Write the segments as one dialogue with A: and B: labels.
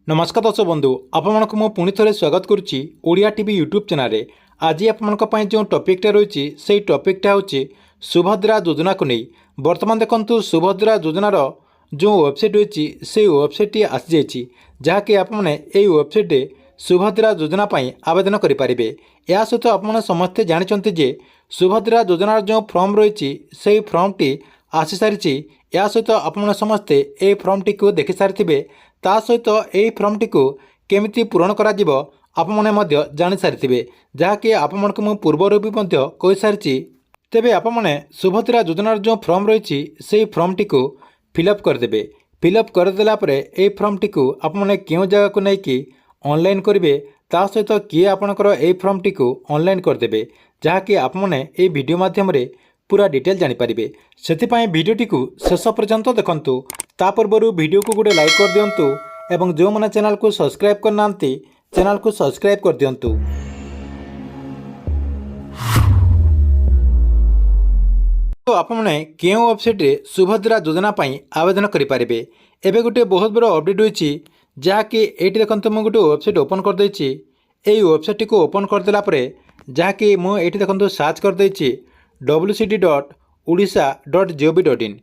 A: नमस्कार दर्शक बंधु आपको मु पुणी थे स्वागत करुच्ची ओडिया टीवी यूट्यूब चैनल रे। आज आपंपाई जो टॉपिकटा रही से टॉपिकटा हूँ सुभद्रा योजना को नहीं। बर्तमान देखंतु सुभद्रा योजनार जो वेबसाइट रही से वेबसाइट टी आसी जाइए जहाँकि आपने यही वेबसाइट सुभद्रा योजना आवेदन करेंगे। या सहित आप समस्ते जानते जे सुभद्रा योजनार जो फॉर्म रही से फॉर्म टी आसी सारी। या सहित आप समस्ते ये फॉर्म टी को देखि सारी ता सहित यही फॉर्म टी को केमिति पूरण करा जिवो आपमने मध्य जानि सारिथिबे जहाँकि आपमनकु मु पूर्वरु भी मध्य कहि सारिछि। तेबे आपमने सुभद्रा योजनार जो फॉर्म रही से फॉर्म टी को फिलअप करदेबे। फिलअप करदेला परे ए फॉर्म टी को आपमने केउ जगह को नहीं कि ऑनलाइन करेंगे ता सहित किए आपणकर ए फॉर्म टी को ऑनलाइन करदेबे जहाँकि आपमने ए वीडियो माध्यम रे पूरा डिटेल जानीपारे। से भिडटी को शेष पर्यंत देखंतु। ता पूर्व वीडियो को गोटे लाइक कर दिंतु एवं जो मैंने चैनल को सब्सक्राइब करना चैनल को सब्सक्राइब कर दिंतु। तो आपने क्यों वेबसाइट रे सुभद्रा योजना आवेदन करेंगे। एवं गोटे बहुत बड़ा अपडेट होती जहाँकि ये देखते मुझे गोटे वेबसाइट ओपन करदे। यही वेबसाइट को ओपन करदेला जहाँकि मुझे देखते सर्च करदे www.odisha.gov.in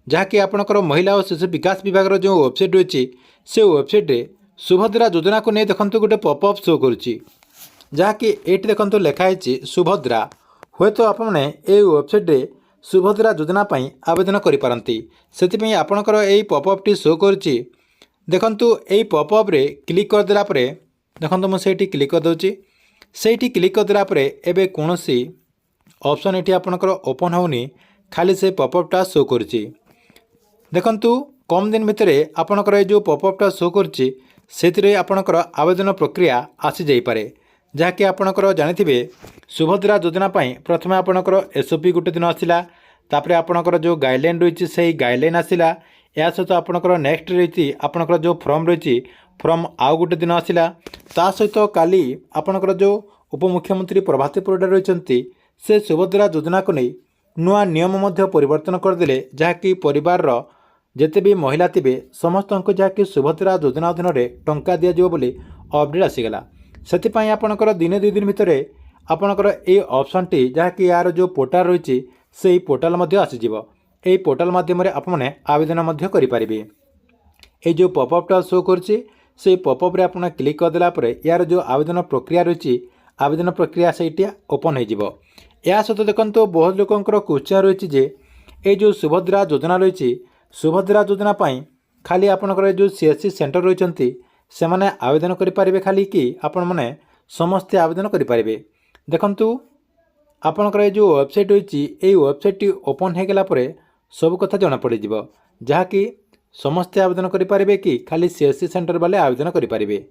A: जहाँकि आपणकर महिला और शिशु विकास विभाग जो वेबसाइट रही से वेबसाइट रे सुभद्रा योजना को नहीं देखते गोटे पॉपअप शो करुच्ची जहाँकि ये देखते लिखाई सुभद्रा। हे तो आपने ये वेबसाइट रे सुभद्रा योजना आवेदन करेंगे। से आपणकर यही पॉपअप टी शो करुच्ची। देखंतु यही पॉपअप रे क्लिक करदेला देखंतु मुझे क्लिक करदे। से क्लिक करदेला एबे कौनसी ऑप्शन ये आपणकर ओपन होनी खाली से पॉपअपटा शो करुच्ची। देखंतु कम दिन भितर आपणकर जो पॉपअपटा शो करुच्ची से आपणकर आवेदन प्रक्रिया आसी जाइपारे जहाँकि आपणकर जानिथिबे सुभद्रा योजना प्रथम आपणकर एसओपी गोटे दिन आसिला तापरे आपणकर जो गाइडलाइन रही से गाइडलाइन आसिला। या सहित आपणकर नेक्स्ट रही आपणकर जो फॉर्म रही फॉर्म आउ गोटे दिन आसिला। ता सहित काली आपणकर जो उपमुख्यमंत्री प्रभाती परिडा रही से सुभद्रा योजना को नहीं नुआ नियम मध्य परिवर्तन करदे जहाँकि परिवार जेते भी महिला थे समस्त को जहाँकि सुभद्रा योजना अधीन में टंका दिज्व बोली अपडेट आसीगला। से आपणकर दिने दुई दिन भितर आपणकर ये ऑप्शन टी जहाँकि यार जो पोर्टाल रही से पोर्टाल आसीज। यही पोर्टाल मध्यम आपने आवेदन करेंगे। ये जो पॉपअपटा शो करुच्ची से पॉपअप रे आपन क्लिक करदेला यार जो आवेदन प्रक्रिया रही आवेदन प्रक्रिया से ओपन हो। या सहित देखो बहुत लोकंर क्वेश्चन रही है ये जो सुभद्रा योजना रही सुभद्रा योजना खाली आपणकर जो सीएससी सेंटर रही से मैंने आवेदन करेंगे खाली कि आपण मैंने समस्ते आवेदन करेंगे। देखंतु आपणकर जो वेबसाइट रही ये वेबसाइट ओपन हो गला सब कथा जना पड़ जहाँकि समस्ते आवेदन करेंगे कि खाली सीएससी सेंटर वाले आवेदन करेंगे।